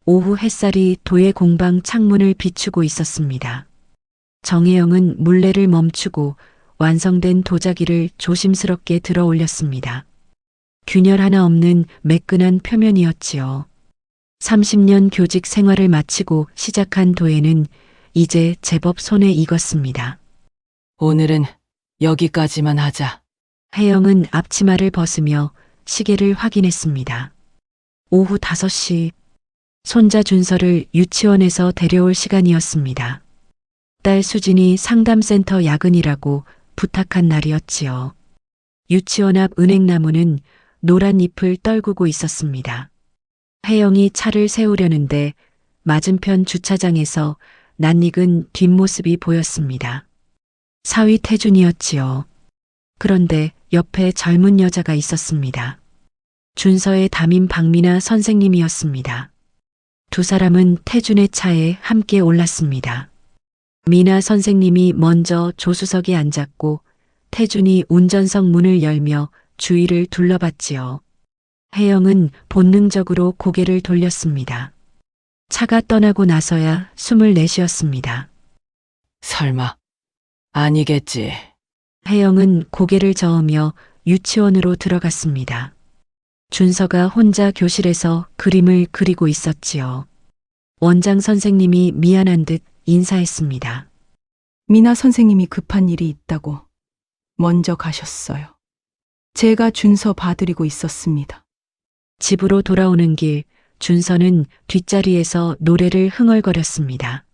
오후 햇살이 도예 공방 창문을 비추고 있었습니다. 정혜영은 물레를 멈추고 완성된 도자기를 조심스럽게 들어 올렸습니다. 균열 하나 없는 매끈한 표면이었지요. 30년 교직 생활을 마치고 시작한 도예는 이제 제법 손에 익었습니다. 오늘은 여기까지만 하자. 혜영은 앞치마를 벗으며 시계를 확인했습니다. 오후 5시, 손자 준서를 유치원에서 데려올 시간이었습니다. 딸 수진이 상담센터 야근이라고 부탁한 날이었지요. 유치원 앞 은행나무는 노란 잎을 떨구고 있었습니다. 혜영이 차를 세우려는데 맞은편 주차장에서 낯익은 뒷모습이 보였습니다. 사위 태준이었지요. 그런데 옆에 젊은 여자가 있었습니다. 준서의 담임 박미나 선생님이었습니다. 두 사람은 태준의 차에 함께 올랐습니다. 미나 선생님이 먼저 조수석에 앉았고 태준이 운전석 문을 열며 주위를 둘러봤지요. 혜영은 본능적으로 고개를 돌렸습니다. 차가 떠나고 나서야 숨을 내쉬었습니다. 설마 아니겠지. 혜영은 고개를 저으며 유치원으로 들어갔습니다. 준서가 혼자 교실에서 그림을 그리고 있었지요. 원장 선생님이 미안한 듯 인사했습니다. 미나 선생님이 급한 일이 있다고 먼저 가셨어요. 제가 준서 봐드리고 있었습니다. 집으로 돌아오는 길 준서는 뒷자리에서 노래를 흥얼거렸습니다.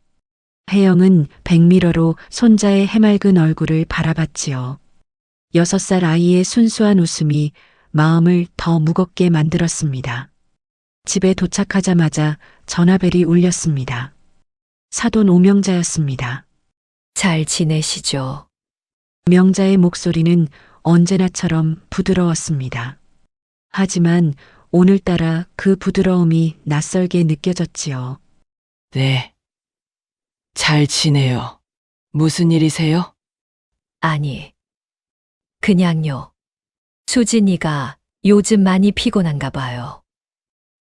혜영은 백미러로 손자의 해맑은 얼굴을 바라봤지요. 6살 아이의 순수한 웃음이 마음을 더 무겁게 만들었습니다. 집에 도착하자마자 전화벨이 울렸습니다. 사돈 오명자였습니다. 잘 지내시죠? 명자의 목소리는 언제나처럼 부드러웠습니다. 하지만 오늘따라 그 부드러움이 낯설게 느껴졌지요. 네. 잘 지내요. 무슨 일이세요? 아니, 그냥요. 수진이가 요즘 많이 피곤한가 봐요.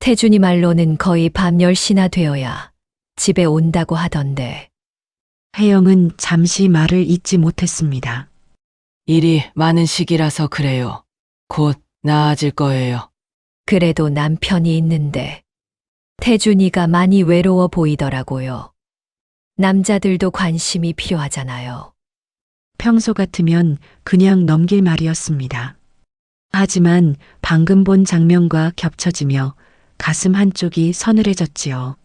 태준이 말로는 거의 밤 10시나 되어야 집에 온다고 하던데. 혜영은 잠시 말을 잇지 못했습니다. 일이 많은 시기라서 그래요. 곧 나아질 거예요. 그래도 남편이 있는데 태준이가 많이 외로워 보이더라고요. 남자들도 관심이 필요하잖아요. 평소 같으면 그냥 넘길 말이었습니다. 하지만 방금 본 장면과 겹쳐지며 가슴 한쪽이 서늘해졌지요.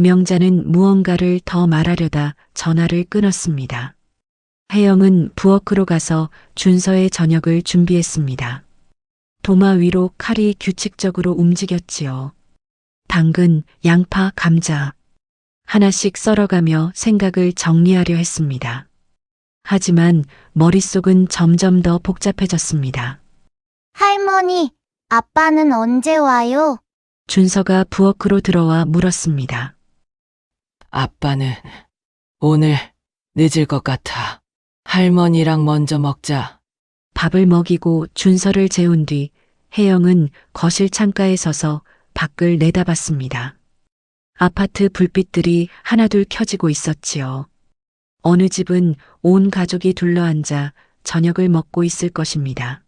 명자는 무언가를 더 말하려다 전화를 끊었습니다. 혜영은 부엌으로 가서 준서의 저녁을 준비했습니다. 도마 위로 칼이 규칙적으로 움직였지요. 당근, 양파, 감자 하나씩 썰어가며 생각을 정리하려 했습니다. 하지만 머릿속은 점점 더 복잡해졌습니다. 할머니, 아빠는 언제 와요? 준서가 부엌으로 들어와 물었습니다. 아빠는 오늘 늦을 것 같아. 할머니랑 먼저 먹자. 밥을 먹이고 준서를 재운 뒤 혜영은 거실 창가에 서서 밖을 내다봤습니다. 아파트 불빛들이 하나둘 켜지고 있었지요. 어느 집은 온 가족이 둘러앉아 저녁을 먹고 있을 것입니다.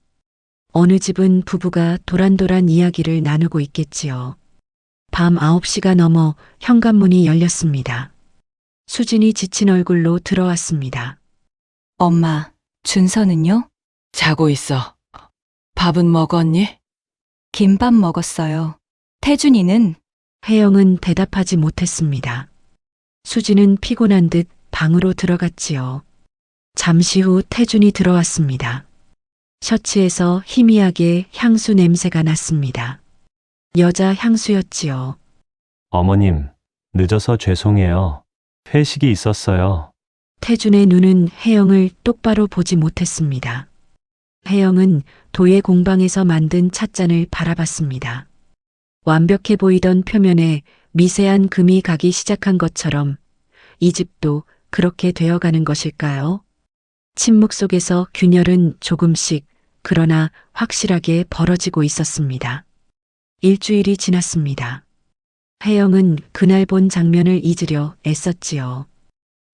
어느 집은 부부가 도란도란 이야기를 나누고 있겠지요. 밤 9시가 넘어 현관문이 열렸습니다. 수진이 지친 얼굴로 들어왔습니다. 엄마, 준서는요? 자고 있어. 밥은 먹었니? 김밥 먹었어요. 태준이는? 혜영은 대답하지 못했습니다. 수진은 피곤한 듯 방으로 들어갔지요. 잠시 후 태준이 들어왔습니다. 셔츠에서 희미하게 향수 냄새가 났습니다. 여자 향수였지요. 어머님, 늦어서 죄송해요. 회식이 있었어요. 태준의 눈은 혜영을 똑바로 보지 못했습니다. 혜영은 도예 공방에서 만든 찻잔을 바라봤습니다. 완벽해 보이던 표면에 미세한 금이 가기 시작한 것처럼 이 집도 그렇게 되어가는 것일까요? 침묵 속에서 균열은 조금씩 그러나 확실하게 벌어지고 있었습니다. 일주일이 지났습니다. 혜영은 그날 본 장면을 잊으려 애썼지요.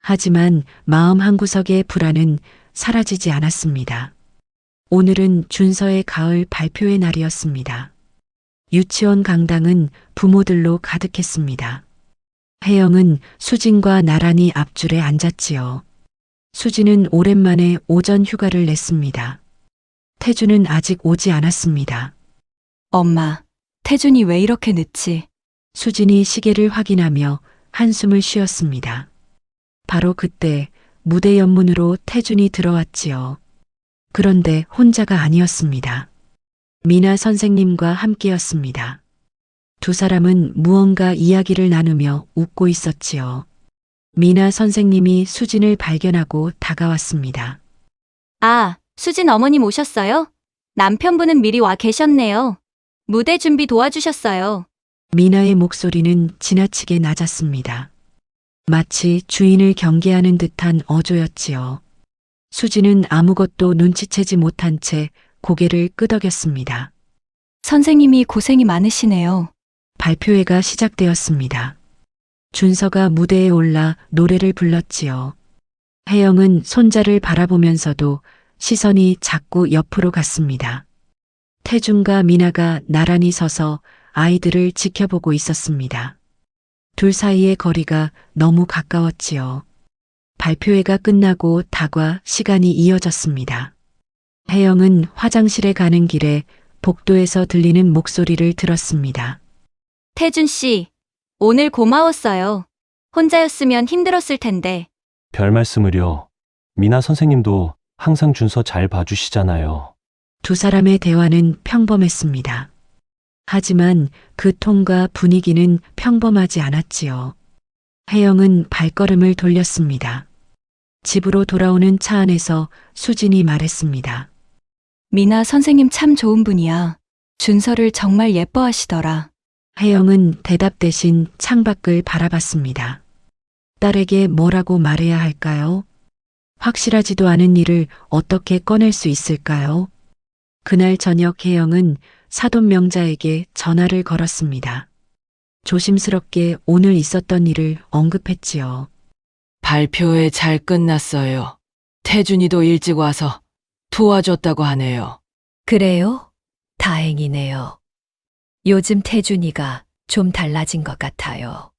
하지만 마음 한구석의 불안은 사라지지 않았습니다. 오늘은 준서의 가을 발표회 날이었습니다. 유치원 강당은 부모들로 가득했습니다. 혜영은 수진과 나란히 앞줄에 앉았지요. 수진은 오랜만에 오전 휴가를 냈습니다. 태준은 아직 오지 않았습니다. 엄마, 태준이 왜 이렇게 늦지? 수진이 시계를 확인하며 한숨을 쉬었습니다. 바로 그때 무대 옆문으로 태준이 들어왔지요. 그런데 혼자가 아니었습니다. 미나 선생님과 함께였습니다. 두 사람은 무언가 이야기를 나누며 웃고 있었지요. 미나 선생님이 수진을 발견하고 다가왔습니다. 아, 수진 어머님 오셨어요? 남편분은 미리 와 계셨네요. 무대 준비 도와주셨어요. 미나의 목소리는 지나치게 낮았습니다. 마치 주인을 경계하는 듯한 어조였지요. 수진은 아무것도 눈치채지 못한 채 고개를 끄덕였습니다. 선생님이 고생이 많으시네요. 발표회가 시작되었습니다. 준서가 무대에 올라 노래를 불렀지요. 혜영은 손자를 바라보면서도 시선이 자꾸 옆으로 갔습니다. 태준과 미나가 나란히 서서 아이들을 지켜보고 있었습니다. 둘 사이의 거리가 너무 가까웠지요. 발표회가 끝나고 다과 시간이 이어졌습니다. 혜영은 화장실에 가는 길에 복도에서 들리는 목소리를 들었습니다. 태준 씨, 오늘 고마웠어요. 혼자였으면 힘들었을 텐데. 별 말씀을요. 미나 선생님도 항상 준서 잘 봐주시잖아요. 두 사람의 대화는 평범했습니다. 하지만 그 톤과 분위기는 평범하지 않았지요. 혜영은 발걸음을 돌렸습니다. 집으로 돌아오는 차 안에서 수진이 말했습니다. 미나 선생님 참 좋은 분이야. 준서를 정말 예뻐하시더라. 혜영은 대답 대신 창밖을 바라봤습니다. 딸에게 뭐라고 말해야 할까요? 확실하지도 않은 일을 어떻게 꺼낼 수 있을까요? 그날 저녁 혜영은 사돈 명자에게 전화를 걸었습니다. 조심스럽게 오늘 있었던 일을 언급했지요. 발표회 잘 끝났어요. 태준이도 일찍 와서 도와줬다고 하네요. 그래요? 다행이네요. 요즘 태준이가 좀 달라진 것 같아요.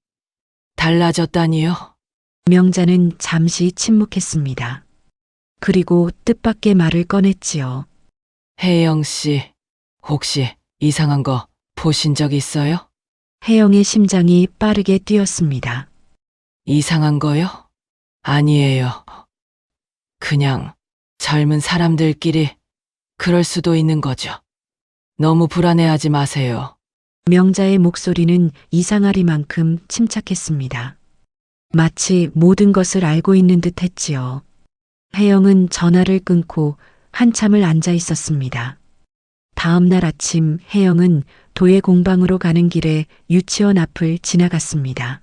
달라졌다니요? 명자는 잠시 침묵했습니다. 그리고 뜻밖의 말을 꺼냈지요. 혜영 씨, 혹시 이상한 거 보신 적 있어요? 혜영의 심장이 빠르게 뛰었습니다. 이상한 거요? 아니에요. 그냥 젊은 사람들끼리 그럴 수도 있는 거죠. 너무 불안해하지 마세요. 명자의 목소리는 이상하리만큼 침착했습니다. 마치 모든 것을 알고 있는 듯 했지요. 혜영은 전화를 끊고 한참을 앉아 있었습니다. 다음 날 아침 혜영은 도예 공방으로 가는 길에 유치원 앞을 지나갔습니다.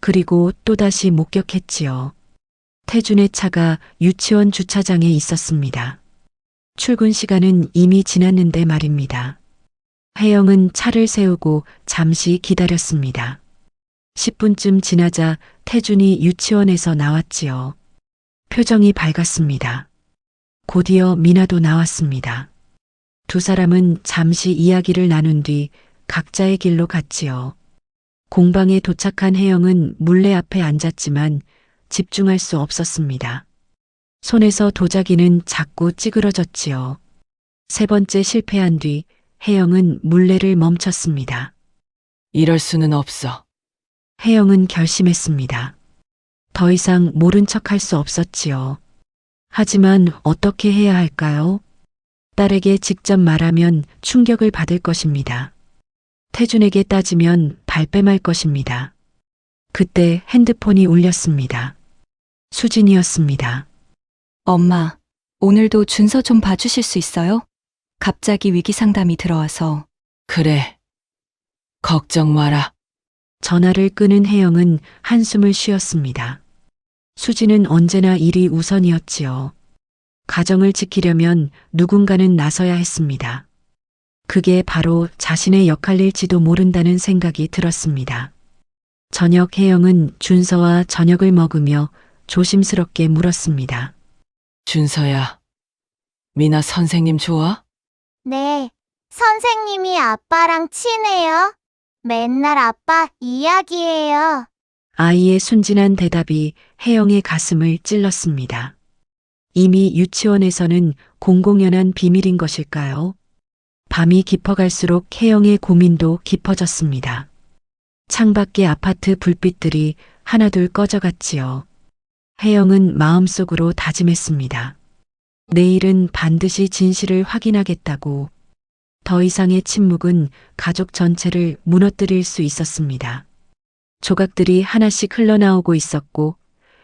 그리고 또다시 목격했지요. 태준의 차가 유치원 주차장에 있었습니다. 출근 시간은 이미 지났는데 말입니다. 혜영은 차를 세우고 잠시 기다렸습니다. 10분쯤 지나자 태준이 유치원에서 나왔지요. 표정이 밝았습니다. 곧이어 미나도 나왔습니다. 두 사람은 잠시 이야기를 나눈 뒤 각자의 길로 갔지요. 공방에 도착한 혜영은 물레 앞에 앉았지만 집중할 수 없었습니다. 손에서 도자기는 자꾸 찌그러졌지요. 세 번째 실패한 뒤 혜영은 물레를 멈췄습니다. 이럴 수는 없어. 혜영은 결심했습니다. 더 이상 모른 척할 수 없었지요. 하지만 어떻게 해야 할까요? 딸에게 직접 말하면 충격을 받을 것입니다. 태준에게 따지면 발뺌할 것입니다. 그때 핸드폰이 울렸습니다. 수진이었습니다. 엄마, 오늘도 준서 좀 봐주실 수 있어요? 갑자기 위기 상담이 들어와서. 그래. 걱정 마라. 전화를 끄는 혜영은 한숨을 쉬었습니다. 수진은 언제나 일이 우선이었지요. 가정을 지키려면 누군가는 나서야 했습니다. 그게 바로 자신의 역할일지도 모른다는 생각이 들었습니다. 저녁 혜영은 준서와 저녁을 먹으며 조심스럽게 물었습니다. 준서야, 미나 선생님 좋아? 네, 선생님이 아빠랑 친해요. 맨날 아빠 이야기해요. 아이의 순진한 대답이 혜영의 가슴을 찔렀습니다. 이미 유치원에서는 공공연한 비밀인 것일까요? 밤이 깊어갈수록 혜영의 고민도 깊어졌습니다. 창밖의 아파트 불빛들이 하나둘 꺼져갔지요. 혜영은 마음속으로 다짐했습니다. 내일은 반드시 진실을 확인하겠다고. 더 이상의 침묵은 가족 전체를 무너뜨릴 수 있었습니다. 조각들이 하나씩 흘러나오고 있었고,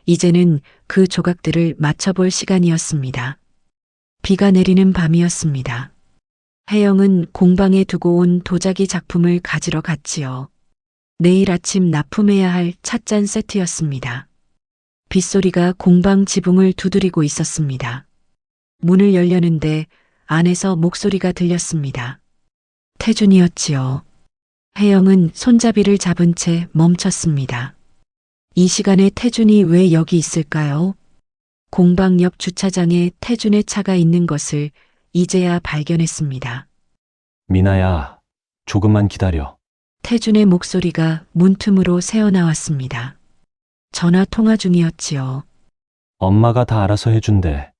이제는 그 조각들을 맞춰볼 시간이었습니다. 비가 내리는 밤이었습니다. 혜영은 공방에 두고 온 도자기 작품을 가지러 갔지요. 내일 아침 납품해야 할 찻잔 세트였습니다. 빗소리가 공방 지붕을 두드리고 있었습니다. 문을 열려는데 안에서 목소리가 들렸습니다. 태준이었지요. 혜영은 손잡이를 잡은 채 멈췄습니다. 이 시간에 태준이 왜 여기 있을까요? 공방 옆 주차장에 태준의 차가 있는 것을 이제야 발견했습니다. 미나야, 조금만 기다려. 태준의 목소리가 문틈으로 새어나왔습니다. 전화 통화 중이었지요. 엄마가 다 알아서 해준대.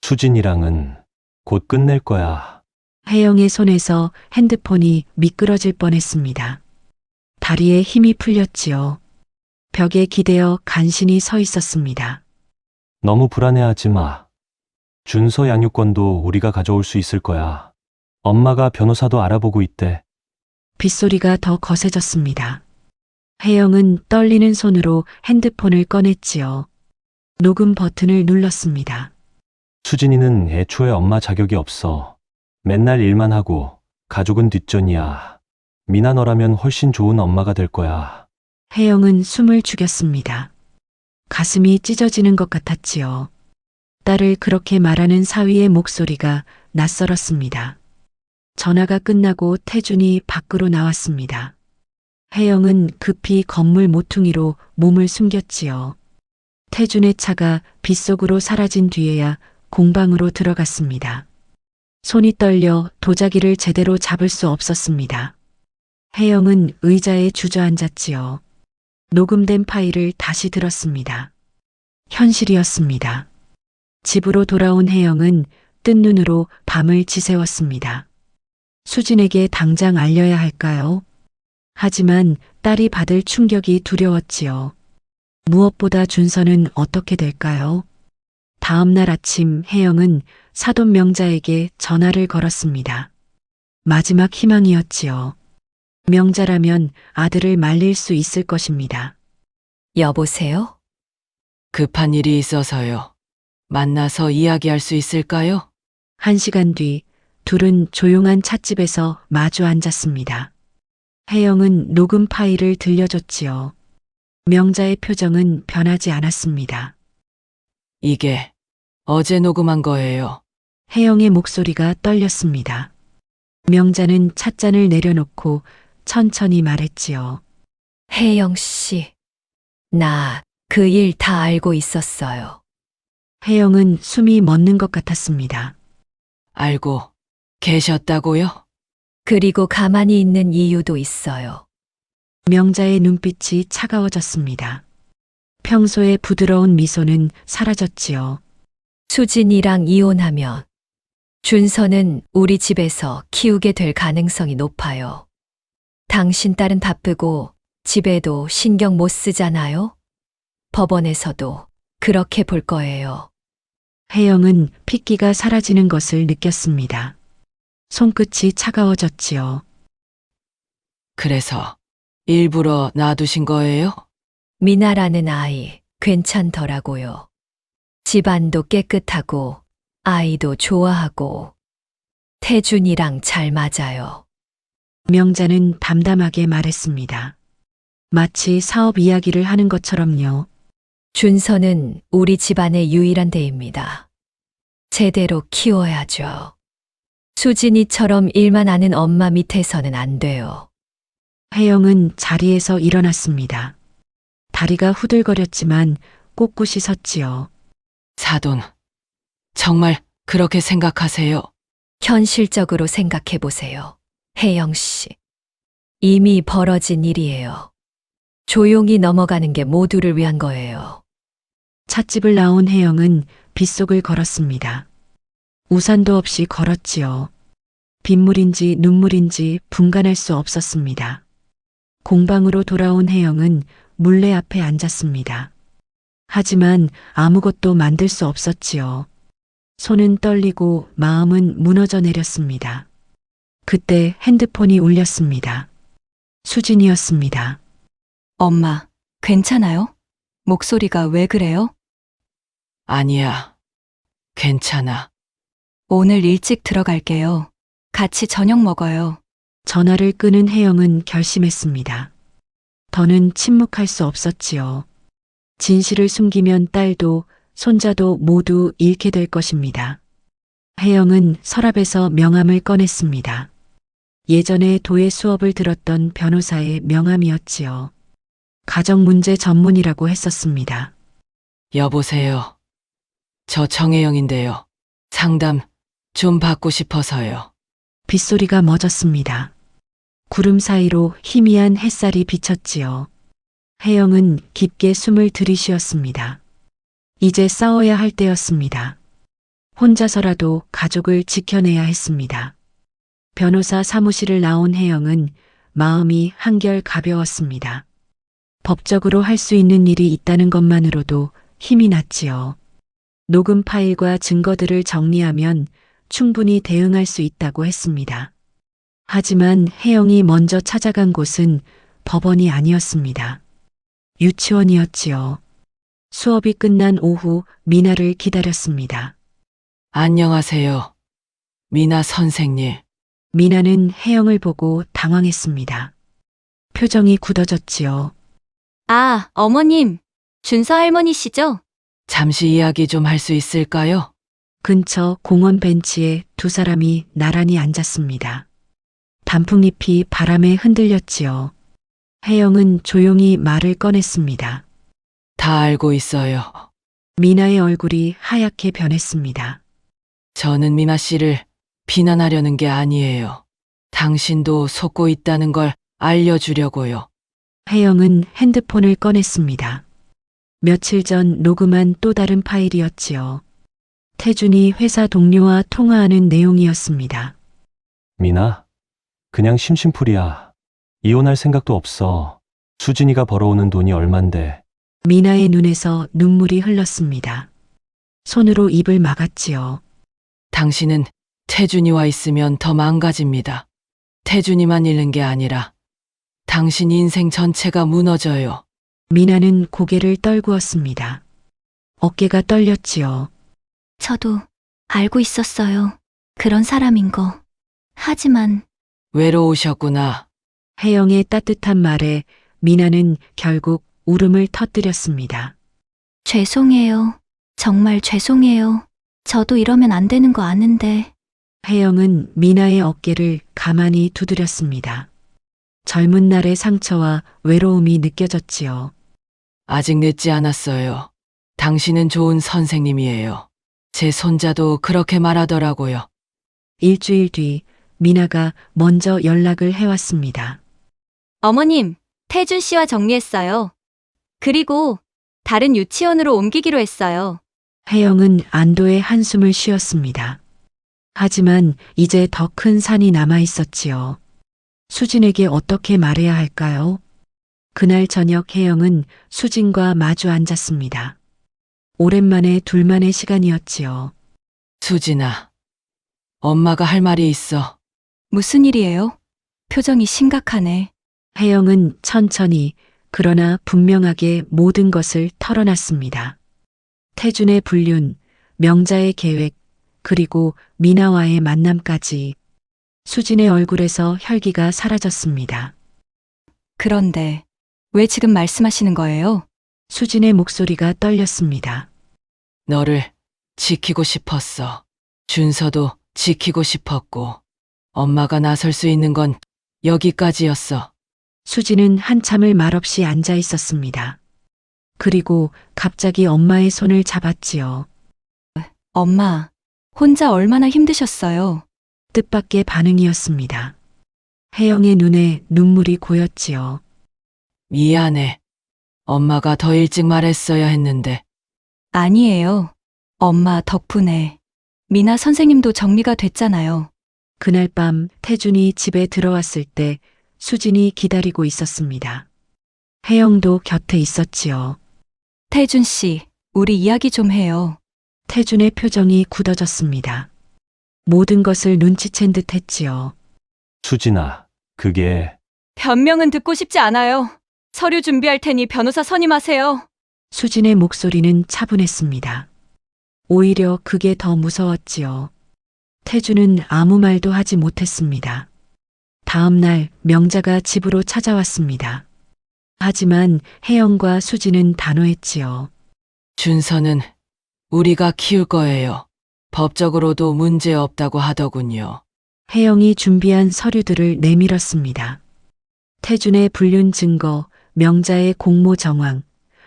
수진이랑은 곧 끝낼 거야. 혜영의 손에서 핸드폰이 미끄러질 뻔했습니다. 다리에 힘이 풀렸지요. 벽에 기대어 간신히 서 있었습니다. 너무 불안해하지 마. 준서 양육권도 우리가 가져올 수 있을 거야. 엄마가 변호사도 알아보고 있대. 빗소리가 더 거세졌습니다. 혜영은 떨리는 손으로 핸드폰을 꺼냈지요. 녹음 버튼을 눌렀습니다. 수진이는 애초에 엄마 자격이 없어. 맨날 일만 하고 가족은 뒷전이야. 미나 너라면 훨씬 좋은 엄마가 될 거야. 혜영은 숨을 죽였습니다. 가슴이 찢어지는 것 같았지요. 딸을 그렇게 말하는 사위의 목소리가 낯설었습니다. 전화가 끝나고 태준이 밖으로 나왔습니다. 혜영은 급히 건물 모퉁이로 몸을 숨겼지요. 태준의 차가 빗속으로 사라진 뒤에야 공방으로 들어갔습니다. 손이 떨려 도자기를 제대로 잡을 수 없었습니다. 혜영은 의자에 주저앉았지요. 녹음된 파일을 다시 들었습니다. 현실이었습니다. 집으로 돌아온 혜영은 뜬 눈으로 밤을 지새웠습니다. 수진에게 당장 알려야 할까요? 하지만 딸이 받을 충격이 두려웠지요. 무엇보다 준서는 어떻게 될까요? 다음 날 아침 혜영은 사돈 명자에게 전화를 걸었습니다. 마지막 희망이었지요. 명자라면 아들을 말릴 수 있을 것입니다. 여보세요? 급한 일이 있어서요. 만나서 이야기할 수 있을까요? 1시간 뒤 둘은 조용한 찻집에서 마주 앉았습니다. 혜영은 녹음 파일을 들려줬지요. 명자의 표정은 변하지 않았습니다. 이게 어제 녹음한 거예요. 혜영의 목소리가 떨렸습니다. 명자는 찻잔을 내려놓고 천천히 말했지요. 혜영 씨, 나 그 일 다 알고 있었어요. 혜영은 숨이 멎는 것 같았습니다. 알고 계셨다고요? 그리고 가만히 있는 이유도 있어요. 명자의 눈빛이 차가워졌습니다. 평소의 부드러운 미소는 사라졌지요. 수진이랑 이혼하면 준서는 우리 집에서 키우게 될 가능성이 높아요. 당신 딸은 바쁘고 집에도 신경 못 쓰잖아요? 법원에서도 그렇게 볼 거예요. 혜영은 핏기가 사라지는 것을 느꼈습니다. 손끝이 차가워졌지요. 그래서 일부러 놔두신 거예요? 미나라는 아이 괜찮더라고요. 집안도 깨끗하고 아이도 좋아하고 태준이랑 잘 맞아요. 명자는 담담하게 말했습니다. 마치 사업 이야기를 하는 것처럼요. 준서는 우리 집안의 유일한 대입니다. 제대로 키워야죠. 수진이처럼 일만 아는 엄마 밑에서는 안 돼요. 혜영은 자리에서 일어났습니다. 다리가 후들거렸지만 꼿꼿이 섰지요. 사돈, 정말 그렇게 생각하세요? 현실적으로 생각해 보세요. 혜영 씨. 이미 벌어진 일이에요. 조용히 넘어가는 게 모두를 위한 거예요. 찻집을 나온 혜영은 빗속을 걸었습니다. 우산도 없이 걸었지요. 빗물인지 눈물인지 분간할 수 없었습니다. 공방으로 돌아온 혜영은 물레 앞에 앉았습니다. 하지만 아무것도 만들 수 없었지요. 손은 떨리고 마음은 무너져 내렸습니다. 그때 핸드폰이 울렸습니다. 수진이었습니다. 엄마, 괜찮아요? 목소리가 왜 그래요? 아니야. 괜찮아. 오늘 일찍 들어갈게요. 같이 저녁 먹어요. 전화를 끄는 혜영은 결심했습니다. 더는 침묵할 수 없었지요. 진실을 숨기면 딸도 손자도 모두 잃게 될 것입니다. 혜영은 서랍에서 명함을 꺼냈습니다. 예전에 도예 수업을 들었던 변호사의 명함이었지요. 가정문제 전문이라고 했었습니다. 여보세요. 저 정혜영인데요. 상담 좀 받고 싶어서요. 빗소리가 멎었습니다. 구름 사이로 희미한 햇살이 비쳤지요. 혜영은 깊게 숨을 들이쉬었습니다. 이제 싸워야 할 때였습니다. 혼자서라도 가족을 지켜내야 했습니다. 변호사 사무실을 나온 혜영은 마음이 한결 가벼웠습니다. 법적으로 할 수 있는 일이 있다는 것만으로도 힘이 났지요. 녹음 파일과 증거들을 정리하면 충분히 대응할 수 있다고 했습니다. 하지만 혜영이 먼저 찾아간 곳은 법원이 아니었습니다. 유치원이었지요. 수업이 끝난 오후 미나를 기다렸습니다. 안녕하세요. 미나 선생님. 미나는 혜영을 보고 당황했습니다. 표정이 굳어졌지요. 아, 어머님. 준서 할머니시죠? 잠시 이야기 좀 할 수 있을까요? 근처 공원 벤치에 두 사람이 나란히 앉았습니다. 단풍잎이 바람에 흔들렸지요. 혜영은 조용히 말을 꺼냈습니다. 다 알고 있어요. 미나의 얼굴이 하얗게 변했습니다. 저는 미나 씨를 비난하려는 게 아니에요. 당신도 속고 있다는 걸 알려주려고요. 혜영은 핸드폰을 꺼냈습니다. 며칠 전 녹음한 또 다른 파일이었지요. 태준이 회사 동료와 통화하는 내용이었습니다. 미나, 그냥 심심풀이야. 이혼할 생각도 없어. 수진이가 벌어오는 돈이 얼만데. 미나의 눈에서 눈물이 흘렀습니다. 손으로 입을 막았지요. 당신은 태준이와 있으면 더 망가집니다. 태준이만 잃는 게 아니라 당신 인생 전체가 무너져요. 미나는 고개를 떨구었습니다. 어깨가 떨렸지요. 저도 알고 있었어요. 그런 사람인 거. 하지만 외로우셨구나. 혜영의 따뜻한 말에 미나는 결국 울음을 터뜨렸습니다. 죄송해요. 정말 죄송해요. 저도 이러면 안 되는 거 아는데. 혜영은 미나의 어깨를 가만히 두드렸습니다. 젊은 날의 상처와 외로움이 느껴졌지요. 아직 늦지 않았어요. 당신은 좋은 선생님이에요. 제 손자도 그렇게 말하더라고요. 일주일 뒤 미나가 먼저 연락을 해왔습니다. 어머님, 태준 씨와 정리했어요. 그리고 다른 유치원으로 옮기기로 했어요. 혜영은 안도의 한숨을 쉬었습니다. 하지만 이제 더 큰 산이 남아 있었지요. 수진에게 어떻게 말해야 할까요? 그날 저녁 혜영은 수진과 마주 앉았습니다. 오랜만에 둘만의 시간이었지요. 수진아, 엄마가 할 말이 있어. 무슨 일이에요? 표정이 심각하네. 혜영은 천천히 그러나 분명하게 모든 것을 털어놨습니다. 태준의 불륜, 명자의 계획, 그리고 미나와의 만남까지. 수진의 얼굴에서 혈기가 사라졌습니다. 그런데 왜 지금 말씀하시는 거예요? 수진의 목소리가 떨렸습니다. 너를 지키고 싶었어. 준서도 지키고 싶었고, 엄마가 나설 수 있는 건 여기까지였어. 수지는 한참을 말없이 앉아 있었습니다. 그리고 갑자기 엄마의 손을 잡았지요. 엄마, 혼자 얼마나 힘드셨어요? 뜻밖의 반응이었습니다. 혜영의 눈에 눈물이 고였지요. 미안해. 엄마가 더 일찍 말했어야 했는데. 아니에요. 엄마 덕분에 미나 선생님도 정리가 됐잖아요. 그날 밤 태준이 집에 들어왔을 때 수진이 기다리고 있었습니다. 혜영도 곁에 있었지요. 태준 씨, 우리 이야기 좀 해요. 태준의 표정이 굳어졌습니다. 모든 것을 눈치챈 듯 했지요. 수진아, 그게 변명은 듣고 싶지 않아요. 서류 준비할 테니 변호사 선임하세요. 수진의 목소리는 차분했습니다. 오히려 그게 더 무서웠지요. 태준은 아무 말도 하지 못했습니다. 다음 날 명자가 집으로 찾아왔습니다. 하지만 혜영과 수진은 단호했지요. 준서는 우리가 키울 거예요. 법적으로도 문제 없다고 하더군요. 혜영이 준비한 서류들을 내밀었습니다. 태준의 불륜 증거, 명자의 공모 정황,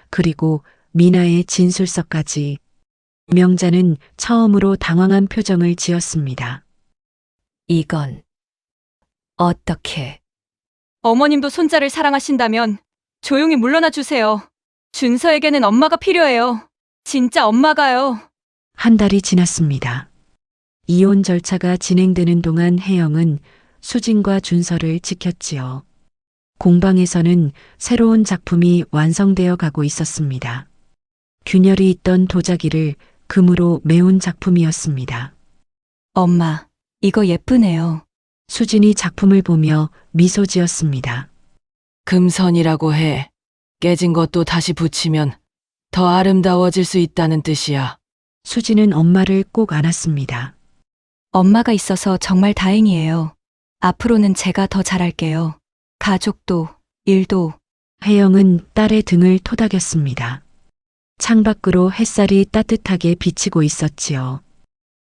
그리고 미나의 진술서까지. 명자는 처음으로 당황한 표정을 지었습니다. 이건 어떻게? 어머님도 손자를 사랑하신다면 조용히 물러나 주세요. 준서에게는 엄마가 필요해요. 진짜 엄마가요. 한 달이 지났습니다. 이혼 절차가 진행되는 동안 혜영은 수진과 준서를 지켰지요. 공방에서는 새로운 작품이 완성되어 가고 있었습니다. 균열이 있던 도자기를 금으로 메운 작품이었습니다. 엄마, 이거 예쁘네요. 수진이 작품을 보며 미소 지었습니다. 금선이라고 해. 깨진 것도 다시 붙이면 더 아름다워질 수 있다는 뜻이야. 수진은 엄마를 꼭 안았습니다. 엄마가 있어서 정말 다행이에요. 앞으로는 제가 더 잘할게요. 가족도, 일도. 혜영은 딸의 등을 토닥였습니다. 창밖으로 햇살이 따뜻하게 비치고 있었지요.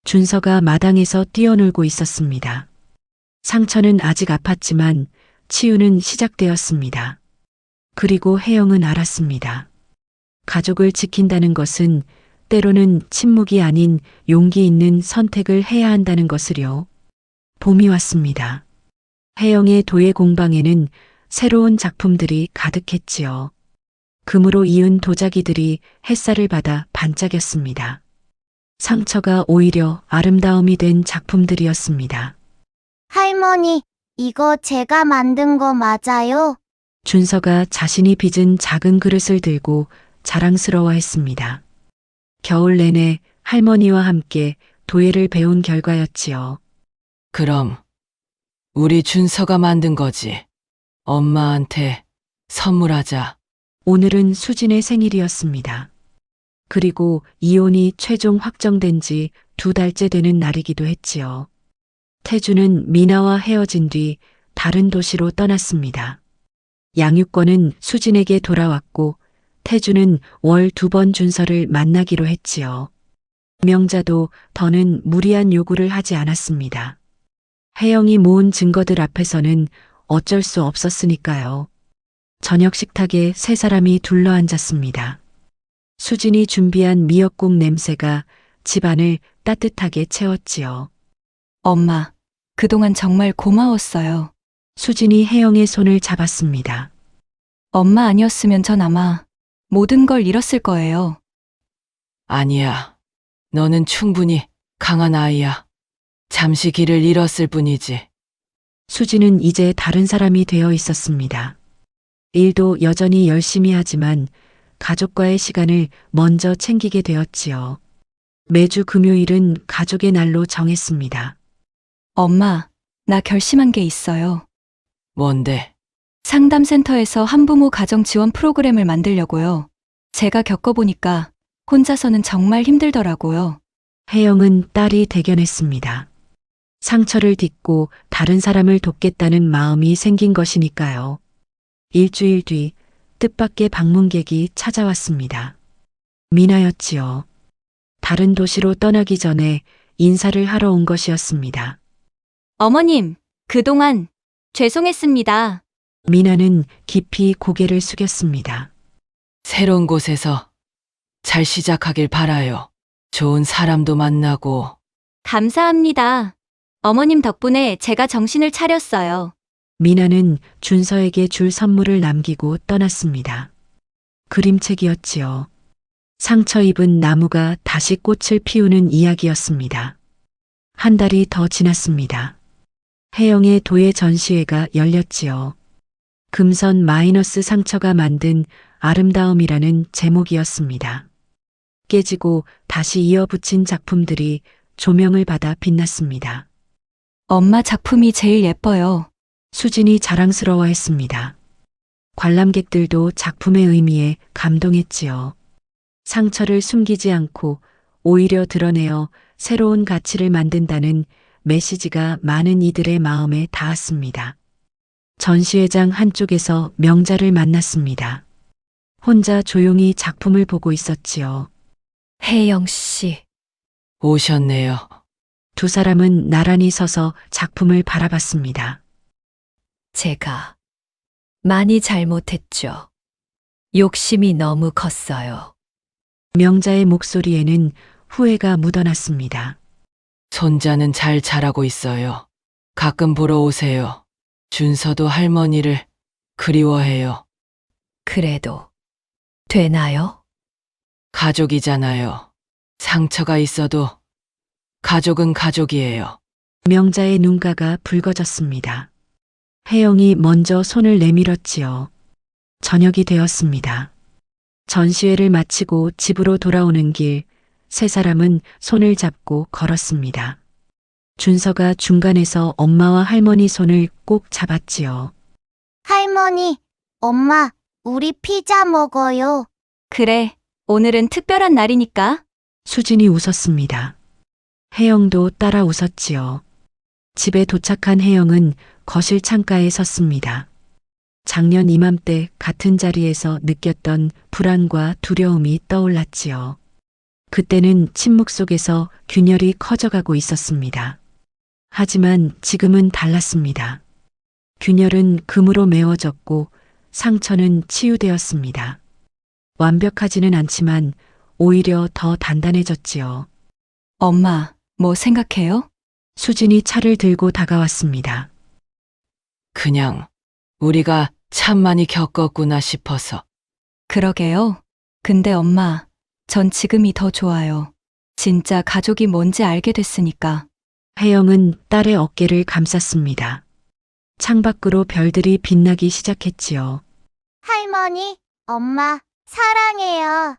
준서가 마당에서 뛰어놀고 있었습니다. 상처는 아직 아팠지만 치유는 시작되었습니다. 그리고 혜영은 알았습니다. 가족을 지킨다는 것은 때로는 침묵이 아닌 용기 있는 선택을 해야 한다는 것을요. 봄이 왔습니다. 혜영의 도예 공방에는 새로운 작품들이 가득했지요. 금으로 이은 도자기들이 햇살을 받아 반짝였습니다. 상처가 오히려 아름다움이 된 작품들이었습니다. 할머니, 이거 제가 만든 거 맞아요? 준서가 자신이 빚은 작은 그릇을 들고 자랑스러워했습니다. 겨울 내내 할머니와 함께 도예를 배운 결과였지요. 그럼 우리 준서가 만든 거지. 엄마한테 선물하자. 오늘은 수진의 생일이었습니다. 그리고 이혼이 최종 확정된 지 2달째 되는 날이기도 했지요. 태주는 미나와 헤어진 뒤 다른 도시로 떠났습니다. 양육권은 수진에게 돌아왔고 태주는 월 2번 준서를 만나기로 했지요. 명자도 더는 무리한 요구를 하지 않았습니다. 혜영이 모은 증거들 앞에서는 어쩔 수 없었으니까요. 저녁 식탁에 세 사람이 둘러앉았습니다. 수진이 준비한 미역국 냄새가 집안을 따뜻하게 채웠지요. 엄마, 그동안 정말 고마웠어요. 수진이 혜영의 손을 잡았습니다. 엄마 아니었으면 전 아마 모든 걸 잃었을 거예요. 아니야. 너는 충분히 강한 아이야. 잠시 길을 잃었을 뿐이지. 수진은 이제 다른 사람이 되어 있었습니다. 일도 여전히 열심히 하지만 가족과의 시간을 먼저 챙기게 되었지요. 매주 금요일은 가족의 날로 정했습니다. 엄마, 나 결심한 게 있어요. 뭔데? 상담센터에서 한부모 가정 지원 프로그램을 만들려고요. 제가 겪어보니까 혼자서는 정말 힘들더라고요. 혜영은 딸이 대견했습니다. 상처를 딛고 다른 사람을 돕겠다는 마음이 생긴 것이니까요. 일주일 뒤 뜻밖의 방문객이 찾아왔습니다. 미나였지요. 다른 도시로 떠나기 전에 인사를 하러 온 것이었습니다. 어머님, 그동안 죄송했습니다. 미나는 깊이 고개를 숙였습니다. 새로운 곳에서 잘 시작하길 바라요. 좋은 사람도 만나고. 감사합니다. 어머님 덕분에 제가 정신을 차렸어요. 미나는 준서에게 줄 선물을 남기고 떠났습니다. 그림책이었지요. 상처 입은 나무가 다시 꽃을 피우는 이야기였습니다. 한 달이 더 지났습니다. 혜영의 도예 전시회가 열렸지요. 금선 마이너스 상처가 만든 아름다움이라는 제목이었습니다. 깨지고 다시 이어붙인 작품들이 조명을 받아 빛났습니다. 엄마 작품이 제일 예뻐요. 수진이 자랑스러워했습니다. 관람객들도 작품의 의미에 감동했지요. 상처를 숨기지 않고 오히려 드러내어 새로운 가치를 만든다는 메시지가 많은 이들의 마음에 닿았습니다. 전시회장 한쪽에서 명자를 만났습니다. 혼자 조용히 작품을 보고 있었지요. 혜영 씨, 오셨네요. 두 사람은 나란히 서서 작품을 바라봤습니다. 제가 많이 잘못했죠. 욕심이 너무 컸어요. 명자의 목소리에는 후회가 묻어났습니다. 손자는 잘 자라고 있어요. 가끔 보러 오세요. 준서도 할머니를 그리워해요. 그래도 되나요? 가족이잖아요. 상처가 있어도 가족은 가족이에요. 명자의 눈가가 붉어졌습니다. 혜영이 먼저 손을 내밀었지요. 저녁이 되었습니다. 전시회를 마치고 집으로 돌아오는 길, 세 사람은 손을 잡고 걸었습니다. 준서가 중간에서 엄마와 할머니 손을 꼭 잡았지요. 할머니, 엄마, 우리 피자 먹어요. 그래, 오늘은 특별한 날이니까. 수진이 웃었습니다. 혜영도 따라 웃었지요. 집에 도착한 혜영은 거실 창가에 섰습니다. 작년 이맘때 같은 자리에서 느꼈던 불안과 두려움이 떠올랐지요. 그때는 침묵 속에서 균열이 커져가고 있었습니다. 하지만 지금은 달랐습니다. 균열은 금으로 메워졌고 상처는 치유되었습니다. 완벽하지는 않지만 오히려 더 단단해졌지요. 엄마, 뭐 생각해요? 수진이 차를 들고 다가왔습니다. 그냥 우리가 참 많이 겪었구나 싶어서. 그러게요. 근데 엄마, 전 지금이 더 좋아요. 진짜 가족이 뭔지 알게 됐으니까. 혜영은 딸의 어깨를 감쌌습니다. 창밖으로 별들이 빛나기 시작했지요. 할머니, 엄마, 사랑해요.